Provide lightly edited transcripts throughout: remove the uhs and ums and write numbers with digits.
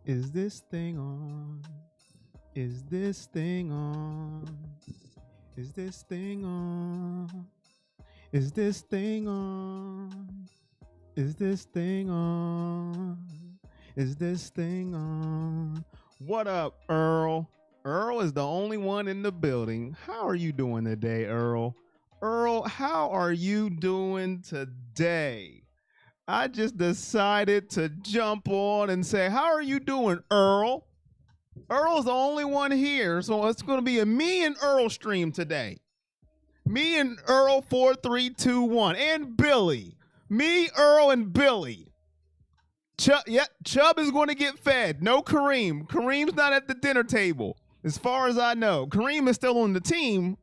Is this thing on? Is this thing on? Is this thing on? Is this thing on? Is this thing on? Is this thing on? What up, Earl? Earl is the only one in the building. How are you doing today, Earl? Earl, how are you doing today? I just decided to jump on and say, how are you doing, Earl? Earl's the only one here, so it's going to be a me and Earl stream today. Me and Earl 4321 and Billy. Me, Earl, and Billy. Chubb is going to get fed. No Kareem. Kareem's not at the dinner table, as far as I know. Kareem is still on the team,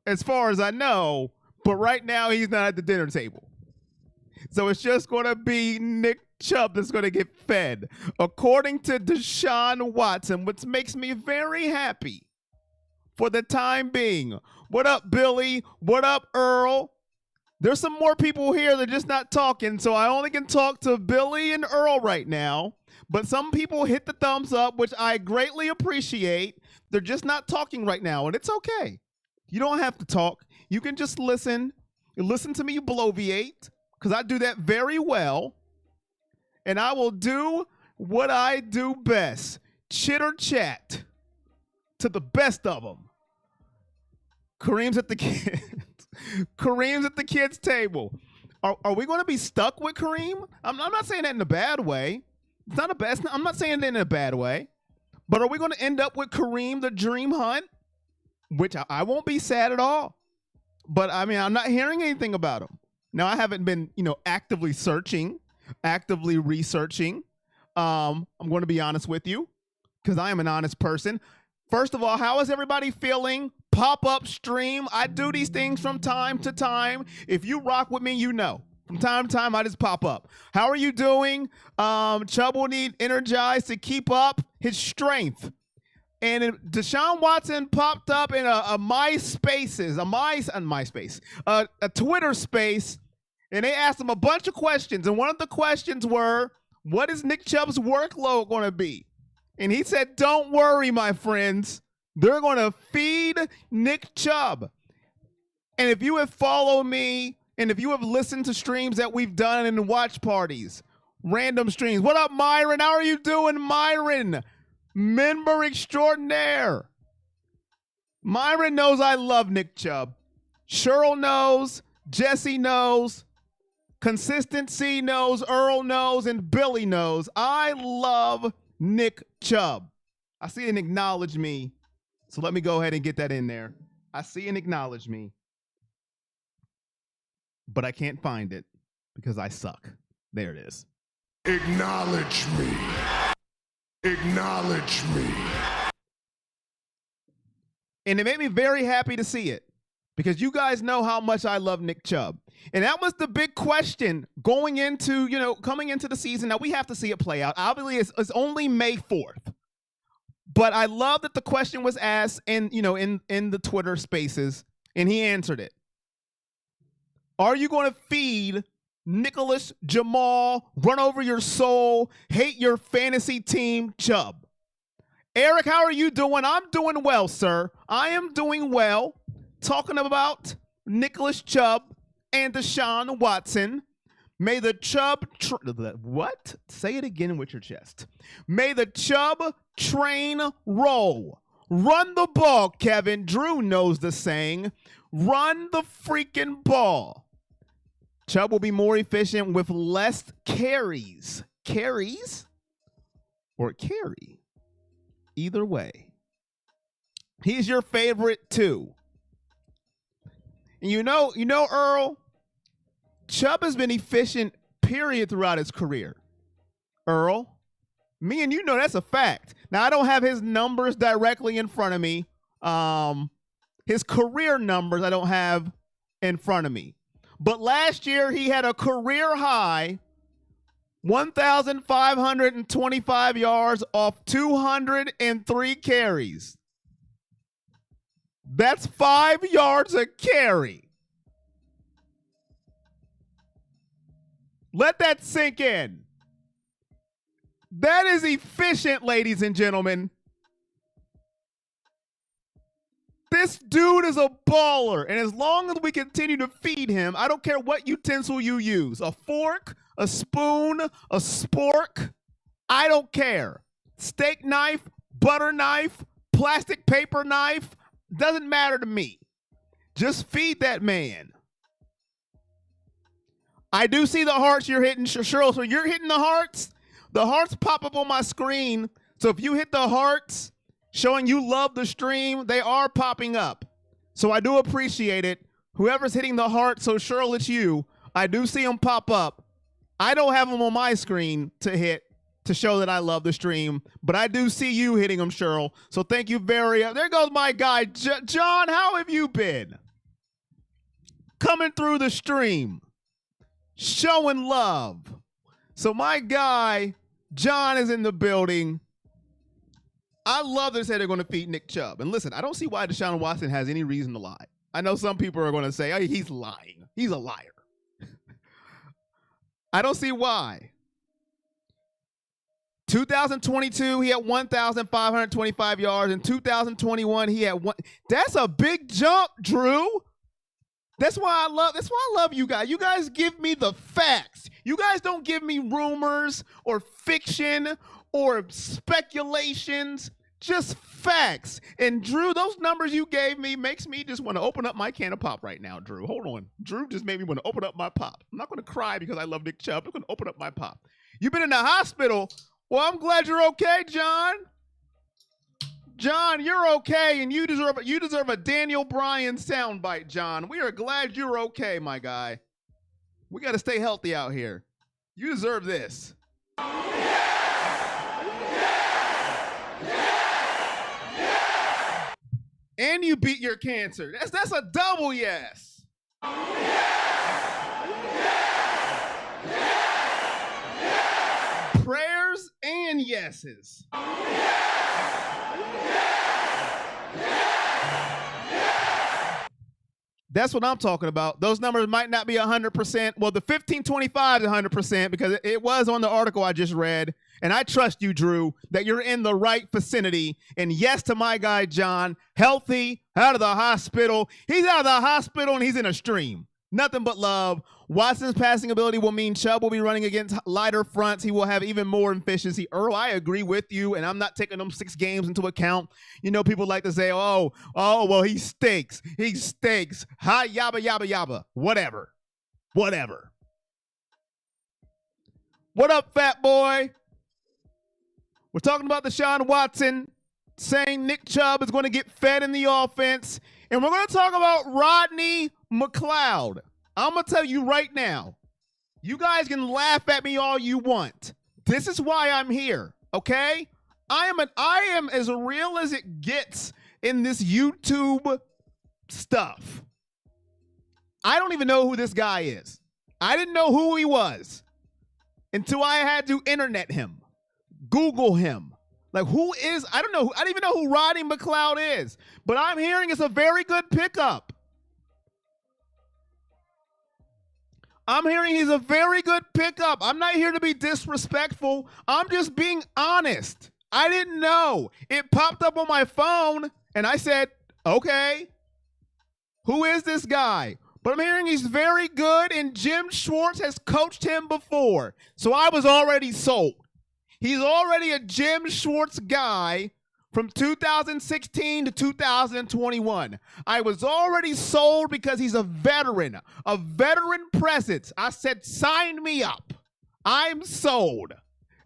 as far as I know, but right now he's not at the dinner table. So it's just going to be Nick Chubb that's going to get fed, according to Deshaun Watson, which makes me very happy for the time being. What up, Billy? What up, Earl? There's some more people here that are just not talking, so I only can talk to Billy and Earl right now. But some people hit the thumbs up, which I greatly appreciate. They're just not talking right now, and it's okay. You don't have to talk. You can just listen. You listen to me bloviate, because I do that very well. And I will do what I do best. Chitter chat to the best of them. Kareem's at the kids. Kareem's at the kids' table. Are we going to be stuck with Kareem? I'm not saying that in a bad way. It's not a bad. I'm not saying that in a bad way. But are we going to end up with Kareem the Dream Hunt? Which I won't be sad at all. But I mean, I'm not hearing anything about him. Now, I haven't been, actively searching, actively researching. I'm going to be honest with you, because I am an honest person. First of all, how is everybody feeling? Pop-up stream. I do these things from time to time. If you rock with me, you know. From time to time, I just pop up. How are you doing? Chubb will need energized to keep up his strength. And Deshaun Watson popped up in a Twitter space, and they asked him a bunch of questions. And one of the questions were, what is Nick Chubb's workload going to be? And he said, don't worry, my friends. They're going to feed Nick Chubb. And if you have followed me, and if you have listened to streams that we've done in watch parties, random streams. What up, Myron? How are you doing, Myron? Member extraordinaire. Myron knows I love Nick Chubb. Cheryl knows. Jesse knows. Consistency knows. Earl knows. And Billy knows. I love Nick Chubb. I see an acknowledge me. So let me go ahead and get that in there. I see an acknowledge me. But I can't find it because I suck. There it is. Acknowledge me. Acknowledge me. And it made me very happy to see it, because you guys know how much I love Nick Chubb. And that was the big question going into, coming into the season. Now we have to see it play out. Obviously, it's only May 4th. But I love that the question was asked in the Twitter spaces, and he answered it. Are you going to feed Nicholas, Jamal, run over your soul, hate your fantasy team, Chubb? Eric, how are you doing? I'm doing well, sir. I am doing well. Talking about Nicholas Chubb and Deshaun Watson. May the Chubb... what? Say it again with your chest. May the Chubb train roll. Run the ball, Kevin. Drew knows the saying. Run the freaking ball. Chubb will be more efficient with less carries. Carries? Or carry? Either way. He's your favorite too. And you know, Earl, Chubb has been efficient, period, throughout his career. Earl, me and you know that's a fact. Now, I don't have his numbers directly in front of me. His career numbers I don't have in front of me. But last year, he had a career high 1,525 yards off 203 carries. That's 5 yards a carry. Let that sink in. That is efficient, ladies and gentlemen. This dude is a baller, and as long as we continue to feed him, I don't care what utensil you use, a fork, a spoon, a spork, I don't care. Steak knife, butter knife, plastic paper knife, doesn't matter to me. Just feed that man. I do see the hearts you're hitting, Cheryl. So you're hitting the hearts? The hearts pop up on my screen. So if you hit the hearts showing you love the stream, they are popping up. So I do appreciate it. Whoever's hitting the heart, so Cheryl, it's you. I do see them pop up. I don't have them on my screen to hit to show that I love the stream, but I do see you hitting them, Cheryl. So thank you very much. There goes my guy, John. How have you been? Coming through the stream, showing love. So my guy, John, is in the building. I love that they say they're going to feed Nick Chubb. And listen, I don't see why Deshaun Watson has any reason to lie. I know some people are going to say, oh, he's lying. He's a liar. I don't see why. 2022, he had 1,525 yards. In 2021, he had one. That's a big jump, Drew. That's why I love you guys. You guys give me the facts. You guys don't give me rumors or fiction or speculations, just facts. And Drew, those numbers you gave me makes me just want to open up my can of pop right now, Drew. Hold on. Drew just made me want to open up my pop. I'm not going to cry because I love Nick Chubb. I'm going to open up my pop. You've been in the hospital. Well, I'm glad you're okay, John. John, you're okay, and you deserve a Daniel Bryan soundbite, John. We are glad you're okay, my guy. We got to stay healthy out here. You deserve this. And you beat your cancer. That's a double yes. Prayers and yeses. That's what I'm talking about. Those numbers might not be 100%. Well, the 1525 is 100% because it was on the article I just read. And I trust you, Drew, that you're in the right vicinity. And yes to my guy, John, healthy, out of the hospital. He's out of the hospital and he's in a stream. Nothing but love. Watson's passing ability will mean Chubb will be running against lighter fronts. He will have even more efficiency. Earl, I agree with you, and I'm not taking them 6 games into account. You know, people like to say, oh, well, he stinks. He stinks. Ha, yabba, yabba, yabba. Whatever. What up, fat boy? We're talking about Deshaun Watson saying Nick Chubb is going to get fed in the offense. And we're going to talk about Rodney McLeod. I'm going to tell you right now, you guys can laugh at me all you want. This is why I'm here, okay? I am as real as it gets in this YouTube stuff. I don't even know who this guy is. I didn't know who he was until I had to internet him, Google him. Like, who is, I don't know. I don't even know who Rodney McLeod is, but I'm hearing it's a very good pickup. I'm hearing he's a very good pickup. I'm not here to be disrespectful. I'm just being honest. I didn't know. It popped up on my phone, and I said, okay, who is this guy? But I'm hearing he's very good, and Jim Schwartz has coached him before. So I was already sold. He's already a Jim Schwartz guy from 2016 to 2021. I was already sold because he's a veteran presence. I said, sign me up. I'm sold.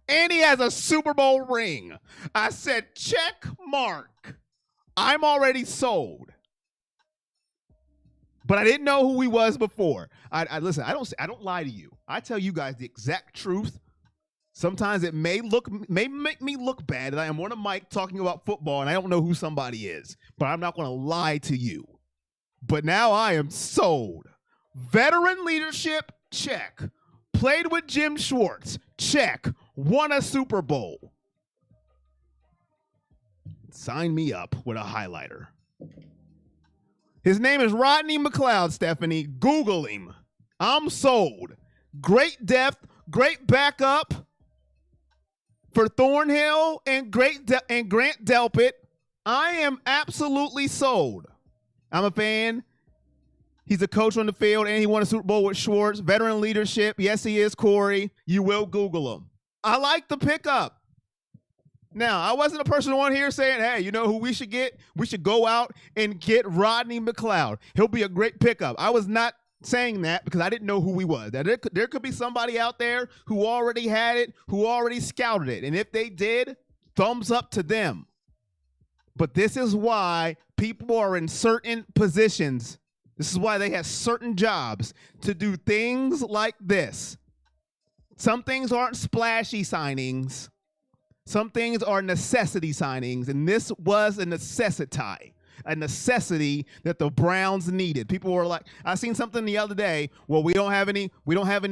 And he has a Super Bowl ring. I said, check mark. I'm already sold. But I didn't know who he was before. Listen, I don't lie to you. I tell you guys the exact truth. Sometimes it may make me look bad that I am on a mic talking about football and I don't know who somebody is, but I'm not going to lie to you. But now I am sold. Veteran leadership, check. Played with Jim Schwartz, check. Won a Super Bowl. Sign me up with a highlighter. His name is Rodney McLeod, Stephanie. Google him. I'm sold. Great depth, great backup. for Thornhill and Grant Delpit, I am absolutely sold. I'm a fan. He's a coach on the field, and he won a Super Bowl with Schwartz. Veteran leadership. Yes, he is, Corey. You will Google him. I like the pickup. Now, I wasn't a person on here saying, hey, you know who we should get? We should go out and get Rodney McLeod. He'll be a great pickup. I was not saying that because I didn't know who he was. There could be somebody out there who already had it, who already scouted it. And if they did, thumbs up to them. But this is why people are in certain positions. This is why they have certain jobs to do things like this. Some things aren't splashy signings. Some things are necessity signings, and this was a necessity that the Browns needed. People were like, I seen something the other day. Well, we don't have any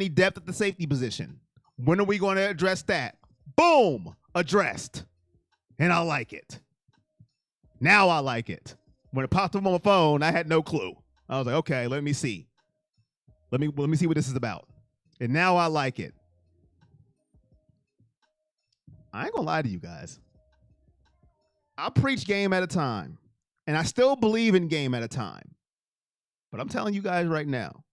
depth at the safety position. When are we going to address that? Boom, addressed. And I like it. Now I like it. When it popped up on my phone, I had no clue. I was like, okay, let me see. Let me see what this is about. And now I like it. I ain't gonna lie to you guys. I preach game at a time. And I still believe in game at a time. But I'm telling you guys right now,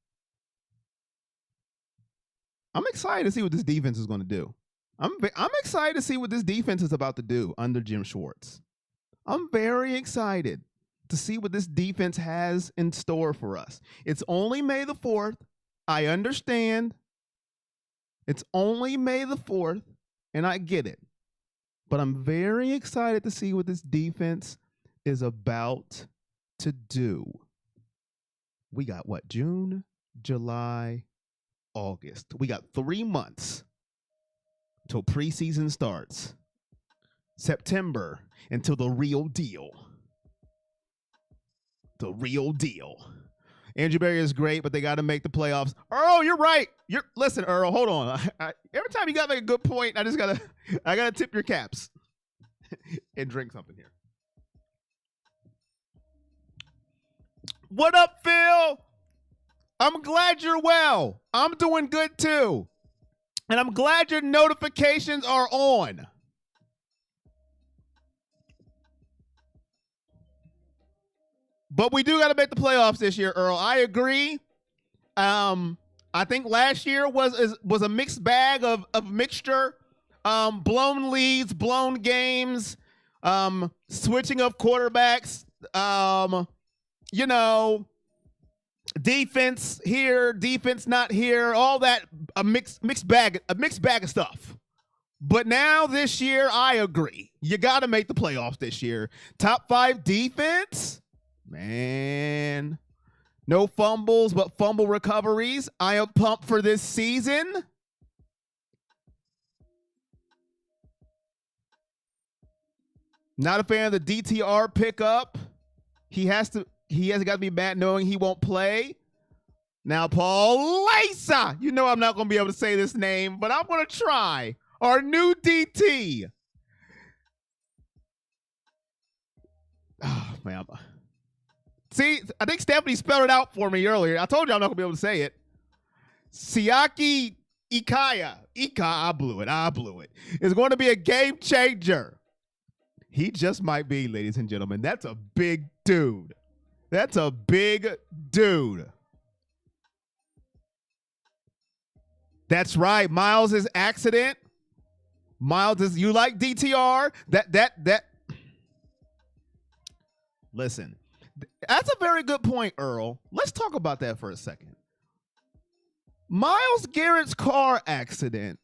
I'm excited to see what this defense is going to do. I'm excited to see what this defense is about to do under Jim Schwartz. I'm very excited to see what this defense has in store for us. It's only May the 4th. I understand. It's only May the 4th, and I get it. But I'm very excited to see what this defense is about to do. We got what? June, July, August. We got 3 months till preseason starts. September until the real deal. The real deal. Andrew Berry is great, but they got to make the playoffs. Earl, you're right. Listen, Earl, hold on. Every time you got to make a good point, I gotta tip your caps and drink something here. What up, Phil? I'm glad you're well. I'm doing good too. And I'm glad your notifications are on. But we do got to make the playoffs this year, Earl. I agree. I think last year was a mixed bag of mixture. Blown leads, blown games, switching of quarterbacks, defense here, defense not here, all that, a mixed bag of stuff. But now this year, I agree. You got to make the playoffs this year. Top 5 defense, man. No fumbles, but fumble recoveries. I am pumped for this season. Not a fan of the DTR pickup. He has got to be mad knowing he won't play. Now, Paul Lisa, you know I'm not going to be able to say this name, but I'm going to try. Our new DT. Oh, man. See, I think Stephanie spelled it out for me earlier. I told you I'm not going to be able to say it. Siaki Ikaya. I blew it. It's going to be a game changer. He just might be, ladies and gentlemen. That's a big dude. That's a big dude. That's right. Miles' accident. You like DTR? That. Listen, that's a very good point, Earl. Let's talk about that for a second. Myles Garrett's car accident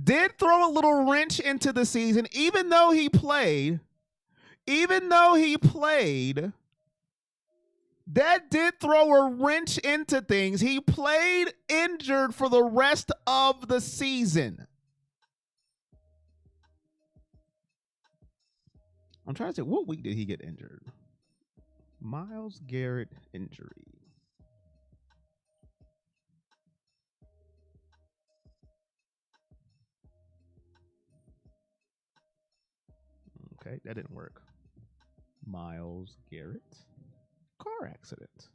did throw a little wrench into the season, even though he played, that did throw a wrench into things. He played injured for the rest of the season. I'm trying to say, what week did he get injured? Myles Garrett injury. Okay, that didn't work. Myles Garrett car accident.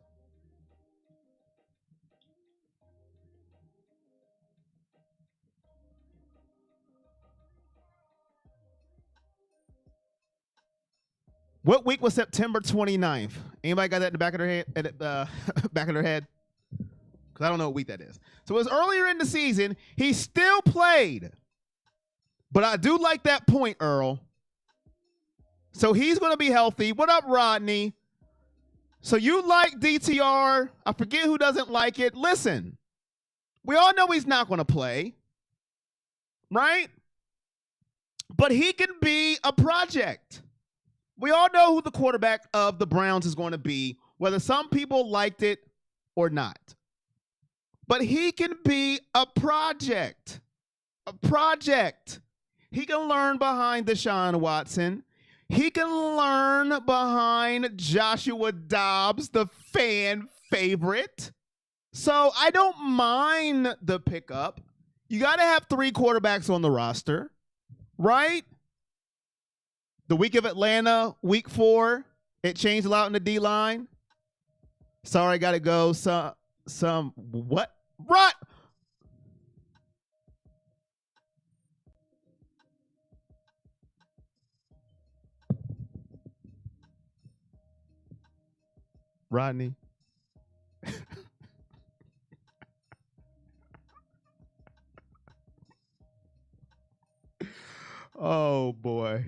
What week was September 29th? Anybody got that in the back of their head? Back of their head? Because I don't know what week that is. So it was earlier in the season. He still played. But I do like that point, Earl. So he's going to be healthy. What up, Rodney? So you like DTR. I forget who doesn't like it. Listen, we all know he's not going to play, right? But he can be a project. We all know who the quarterback of the Browns is going to be, whether some people liked it or not. But he can be a project. A project. He can learn behind Deshaun Watson. He can learn behind Joshua Dobbs, the fan favorite. So I don't mind the pickup. You got to have 3 quarterbacks on the roster, right? The week of Atlanta, week 4, it changed a lot in the D-line. Sorry, got to go. Some what? Right. Rodney. Oh boy.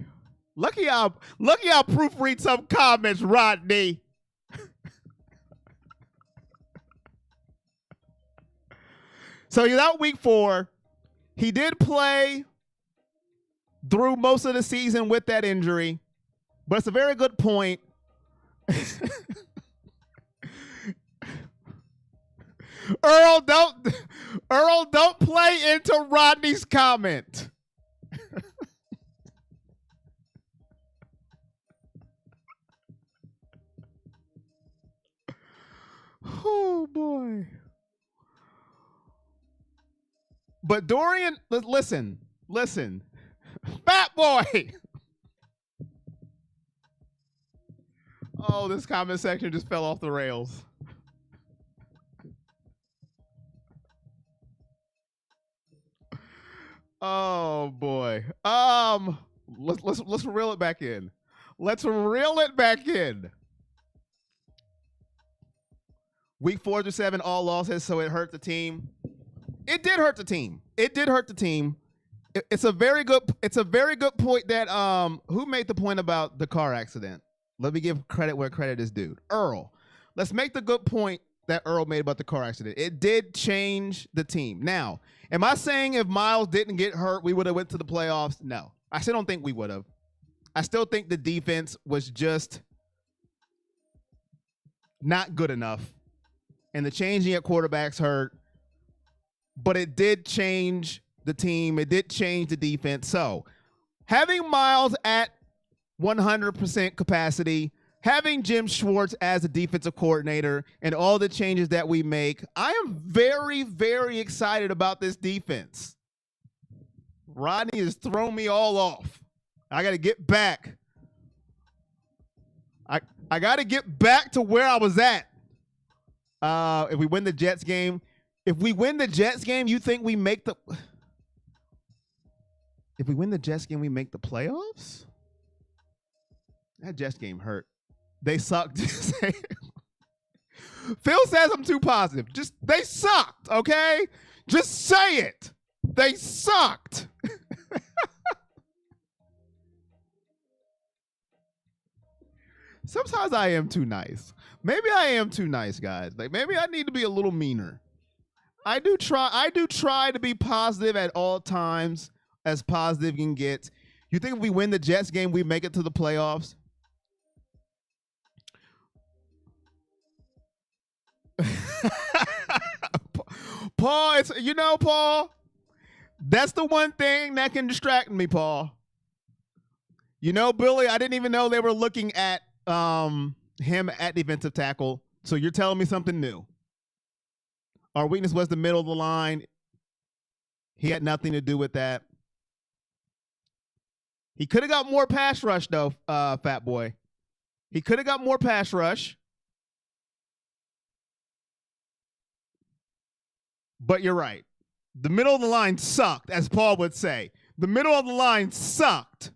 Lucky I'll proofread some comments, Rodney. So he's out week 4. He did play through most of the season with that injury, but it's a very good point. Earl, don't play into Rodney's comment. Oh boy. But Dorian, listen. Fat boy. Oh, this comment section just fell off the rails. Oh boy. Let's reel it back in. Let's reel it back in. Week 4 through 7, all losses, so it hurt the team. It did hurt the team. It's a very good point that who made the point about the car accident? Let me give credit where credit is due. Earl. Let's make the good point that Earl made about the car accident. It did change the team. Now, am I saying if Miles didn't get hurt, we would have went to the playoffs? No. I still don't think we would have. I still think the defense was just not good enough. And the changing at quarterbacks hurt. But it did change the team. It did change the defense. So having Miles at 100% capacity, having Jim Schwartz as a defensive coordinator, and all the changes that we make, I am very, very excited about this defense. Rodney has thrown me all off. I got to get back. I got to get back to where I was at. If we win the Jets game, you think we make the... If we win the Jets game, we make the playoffs? That Jets game hurt. They sucked. Phil says I'm too positive. They sucked, okay? Just say it. They sucked. Sometimes I am too nice. Maybe I am too nice, guys. Like maybe I need to be a little meaner. I do try to be positive at all times, as positive can get. You think if we win the Jets game, we make it to the playoffs? Paul, Paul, that's the one thing that can distract me, Paul. Billy, I didn't even know they were looking at him at defensive tackle. So you're telling me something new. Our weakness was the middle of the line. He had nothing to do with that. He could have got more pass rush, though, Fat Boy. He could have got more pass rush. But you're right. The middle of the line sucked, as Paul would say. The middle of the line sucked.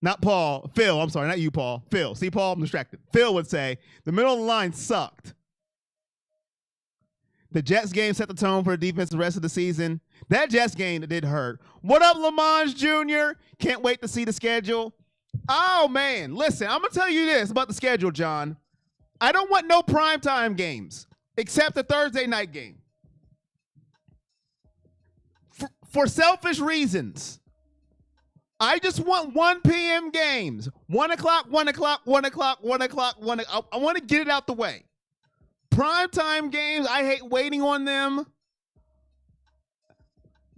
Not Paul. Phil. I'm sorry, not you, Paul. Phil. See, Paul, I'm distracted. Phil would say the middle of the line sucked. The Jets game set the tone for the defense the rest of the season. That Jets game did hurt. What up, Lamont Jr.? Can't wait to see the schedule. Oh, man. Listen, I'm going to tell you this about the schedule, John. I don't want no primetime games except the Thursday night game. For selfish reasons. I just want 1 p.m. games. 1 o'clock, 1 o'clock, 1 o'clock, 1 o'clock, 1 o'clock. I want to get it out the way. Primetime games, I hate waiting on them.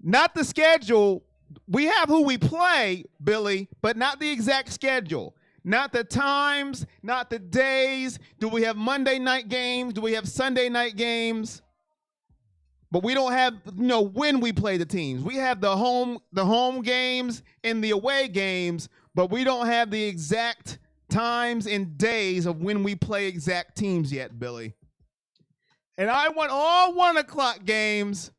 Not the schedule. We have who we play, Billy, but not the exact schedule. Not the times, not the days. Do we have Monday night games? Do we have Sunday night games? But we don't have, when we play the teams. We have the home games and the away games, but we don't have the exact times and days of when we play exact teams yet, Billy. And I want all 1 o'clock games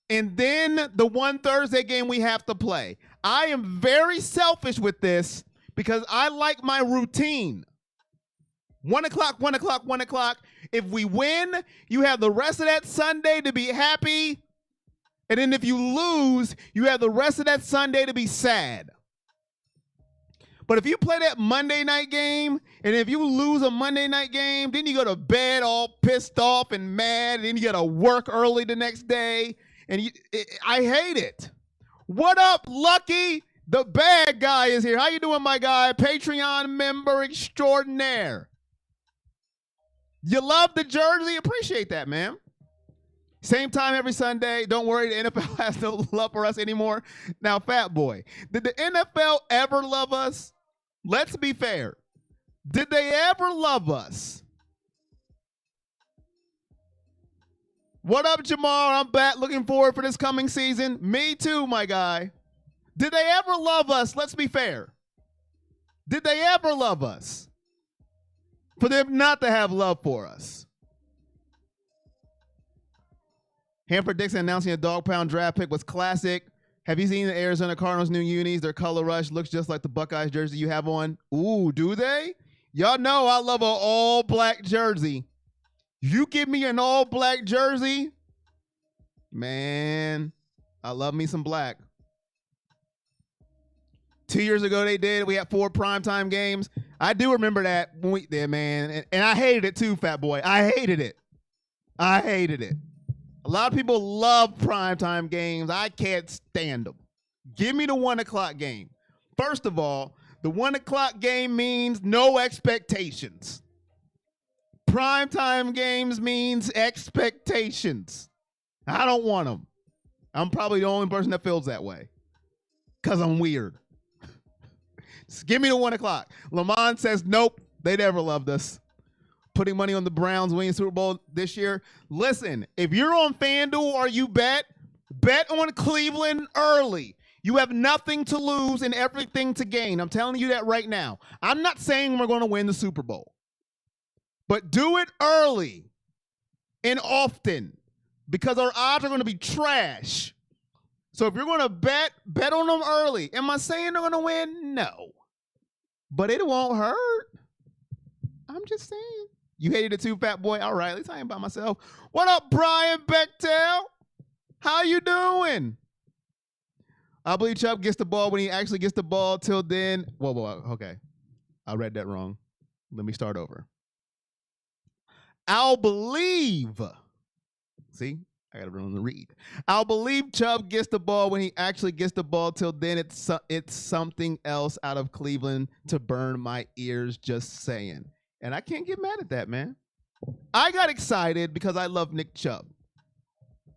and then the one Thursday game we have to play. I am very selfish with this because I like my routine. 1 o'clock, 1 o'clock, 1 o'clock. If we win, you have the rest of that Sunday to be happy. And then if you lose, you have the rest of that Sunday to be sad. But if you play that Monday night game, and if you lose a Monday night game, then you go to bed all pissed off and mad, and then you got to work early the next day. And I hate it. What up, Lucky? The bad guy is here. How you doing, my guy? Patreon member extraordinaire. You love the jersey? Appreciate that, man. Same time every Sunday. Don't worry, the NFL has no love for us anymore. Now, Fat Boy, did the NFL ever love us? Let's be fair. Did they ever love us? What up, Jamal? I'm back. Looking forward for this coming season. Me too, my guy. Did they ever love us? Let's be fair. Did they ever love us? For them not to have love for us. Hanford Dixon announcing a dog pound draft pick was classic. Have you seen the Arizona Cardinals' new unis? Their color rush looks just like the Buckeyes jersey you have on. Ooh, do they? Y'all know I love an all-black jersey. You give me an all-black jersey, man, I love me some black. 2 years ago they did. We had 4 primetime games. I do remember that when we did, man. And I hated it too, Fat Boy. I hated it. I hated it. A lot of people love primetime games. I can't stand them. Give me the 1 o'clock game. First of all, the 1 o'clock game means no expectations. Primetime games means expectations. I don't want them. I'm probably the only person that feels that way because I'm weird. Just give me the 1 o'clock. Lamont says, nope, they never loved us. Putting money on the Browns winning Super Bowl this year. Listen, if you're on FanDuel or you bet on Cleveland early. You have nothing to lose and everything to gain. I'm telling you that right now. I'm not saying we're going to win the Super Bowl. But do it early and often because our odds are going to be trash. So if you're going to bet on them early. Am I saying they're going to win? No. But it won't hurt. I'm just saying. You hated it too, Fat Boy? All right, at least I ain't by myself. What up, Brian Bechtel? How you doing? I believe Chubb gets the ball when he actually gets the ball. Till then, whoa, okay. I read that wrong. Let me start over. I'll believe. See, I got to run the read. I'll believe Chubb gets the ball when he actually gets the ball. Till then, it's something else out of Cleveland to burn my ears. Just saying. And I can't get mad at that, man. I got excited because I love Nick Chubb.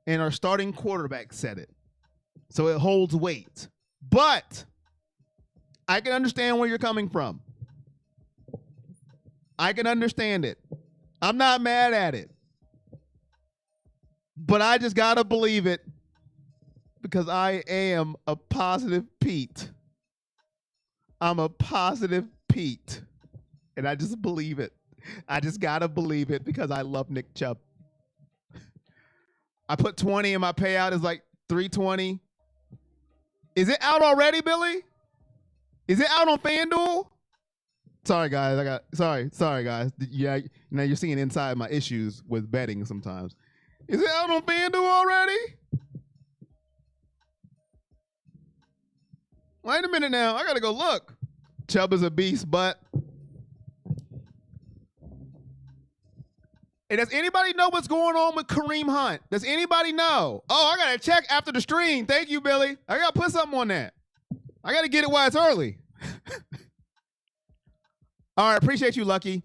And our starting quarterback said it. So it holds weight. But I can understand where you're coming from. I can understand it. I'm not mad at it. But I just got to believe it because I am a positive Pete. I'm a positive Pete. And I just believe it. I just got to believe it because I love Nick Chubb. I put 20 and my payout is like 320. Is it out already, Billy? Is it out on FanDuel? Sorry, guys. Sorry, guys. Yeah, now you're seeing inside my issues with betting sometimes. Is it out on FanDuel already? Wait a minute now. I got to go look. Chubb is a beast, but... Hey, does anybody know what's going on with Kareem Hunt? Does anybody know? Oh, I got to check after the stream. Thank you, Billy. I got to put something on that. I got to get it while it's early. All right, appreciate you, Lucky.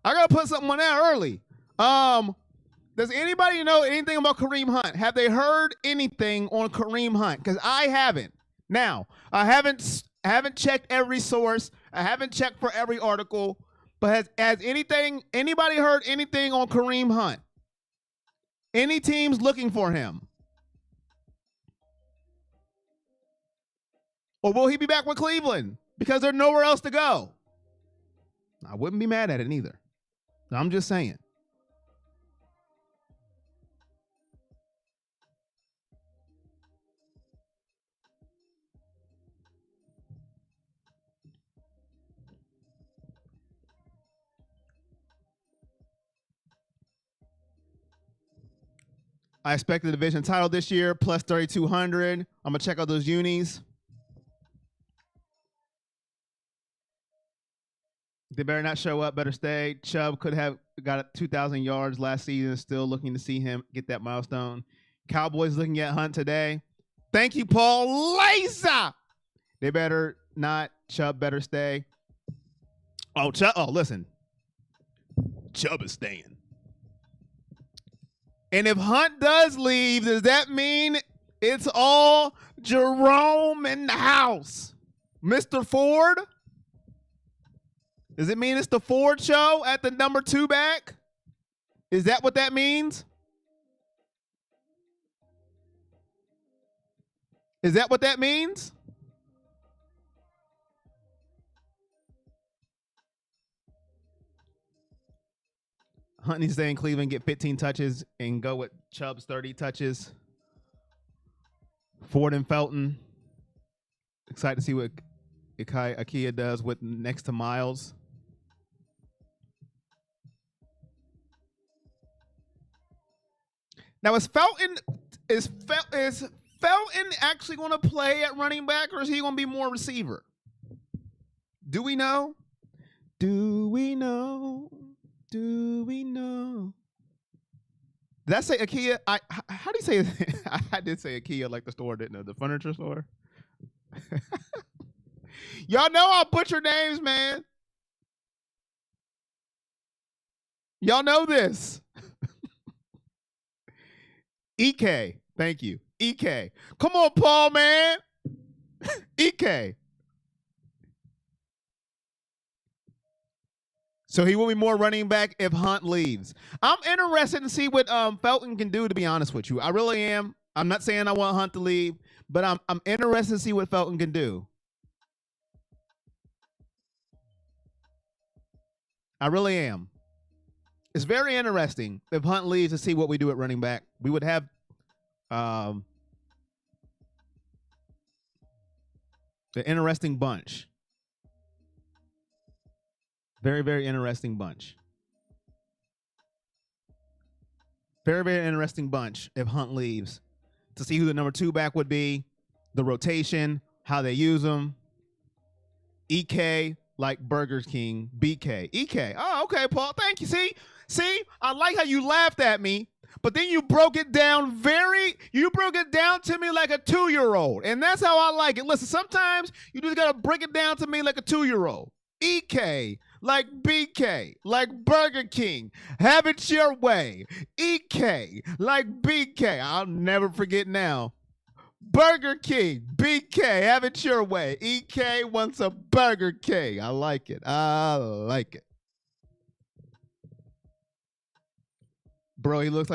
I got to put something on that early. Does anybody know anything about Kareem Hunt? Have they heard anything on Kareem Hunt? Because I haven't. Now, I haven't checked every source. I haven't checked for every article. But has anybody heard anything on Kareem Hunt? Any teams looking for him? Or will he be back with Cleveland? Because there's nowhere else to go. I wouldn't be mad at it either. I'm just saying. I expect the division title this year, plus 3,200. I'm going to check out those unis. They better not show up, better stay. Chubb could have got 2,000 yards last season, still looking to see him get that milestone. Cowboys looking at Hunt today. Thank you, Paul Laser. They better not. Chubb better stay. Oh, Chubb. Oh, listen. Chubb is staying. And if Hunt does leave, does that mean it's all Jerome in the house? Mr. Ford? Does it mean it's the Ford show at the number 2 back? Is that what that means? Is that what that means? Hunt needs to stay in Cleveland, get 15 touches, and go with Chubb's 30 touches. Ford and Felton. Excited to see what Ikea does with next to Miles. Now, is Felton actually going to play at running back, or is he going to be more receiver? Do we know? Do we know? Do we know? Did I say IKEA? How do you say it? I did say IKEA like the store, didn't I? The furniture store. Y'all know I butcher names, man. Y'all know this. EK. Thank you. EK. Come on, Paul, man. EK. So he will be more running back if Hunt leaves. I'm interested to see what Felton can do, to be honest with you. I really am. I'm not saying I want Hunt to leave, but I'm interested to see what Felton can do. I really am. It's very interesting if Hunt leaves to see what we do at running back. We would have the interesting bunch. Very, very interesting bunch. Very, very interesting bunch if Hunt leaves. To see who the number 2 back would be, the rotation, how they use them. EK like Burger King, BK. EK. Oh, okay, Paul. Thank you. See, I like how you laughed at me, but then you broke it down to me like a 2-year-old. And that's how I like it. Listen, sometimes you just got to break it down to me like a 2-year-old. EK, like BK, like Burger King, have it your way. EK, like BK, I'll never forget now. Burger King, BK, have it your way. EK wants a Burger King. I like it. I like it. Bro, he looks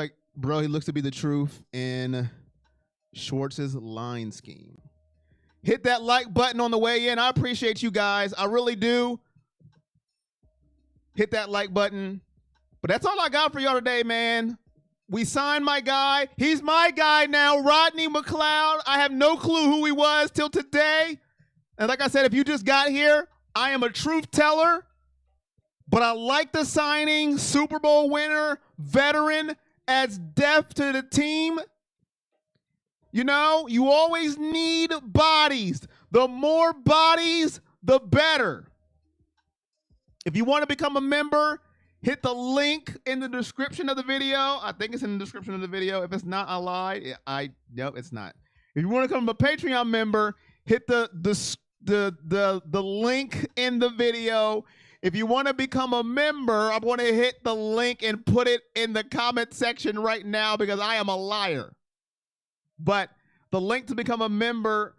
to be the truth in Schwartz's line scheme. Hit that like button on the way in. I appreciate you guys. I really do. Hit that like button. But that's all I got for y'all today, man. We signed my guy. He's my guy now, Rodney McLeod. I have no clue who he was till today. And like I said, if you just got here, I am a truth teller, but I like the signing. Super Bowl winner, veteran, adds depth to the team. You know, you always need bodies. The more bodies, the better. If you want to become a member, hit the link in the description of the video. I think it's in the description of the video. If it's not, I lied. No, it's not. If you want to become a Patreon member, hit the link in the video. If you want to become a member, I'm going to hit the link and put it in the comment section right now because I am a liar. But the link to become a member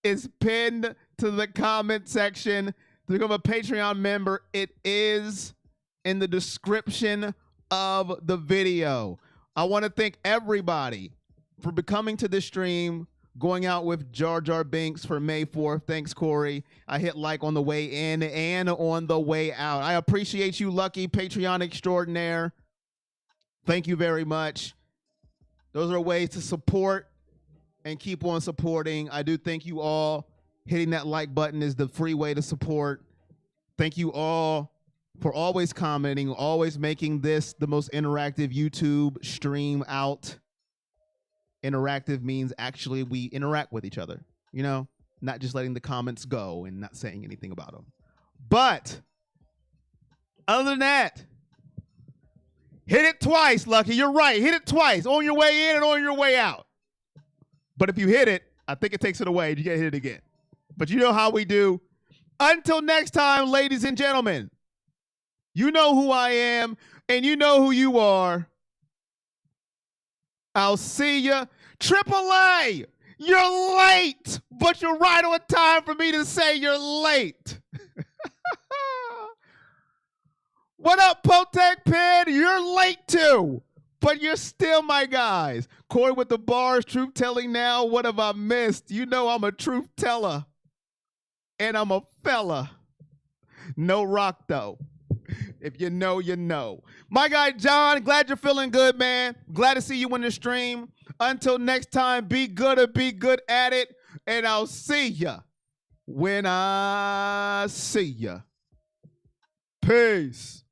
is pinned to the comment section. To become a Patreon member, it is in the description of the video. I want to thank everybody for becoming to this stream, going out with Jar Jar Binks for May 4th. Thanks, Corey. I hit like on the way in and on the way out. I appreciate you, Lucky Patreon extraordinaire. Thank you very much. Those are ways to support and keep on supporting. I do thank you all. Hitting that like button is the free way to support. Thank you all for always commenting, always making this the most interactive YouTube stream out. Interactive means actually we interact with each other, you know, not just letting the comments go and not saying anything about them. But other than that, hit it twice, Lucky. You're right. Hit it twice, on your way in and on your way out. But if you hit it, I think it takes it away. You get hit it again. But you know how we do. Until next time, ladies and gentlemen, you know who I am and you know who you are. I'll see ya. AAA, you're late, but you're right on time for me to say you're late. What up, Potek Pin? You're late too, but you're still my guys. Corey with the bars, truth telling now. What have I missed? You know I'm a truth teller. And I'm a fella. No rock, though. If you know, you know. My guy, John, glad you're feeling good, man. Glad to see you in the stream. Until next time, be good or be good at it. And I'll see ya when I see ya. Peace.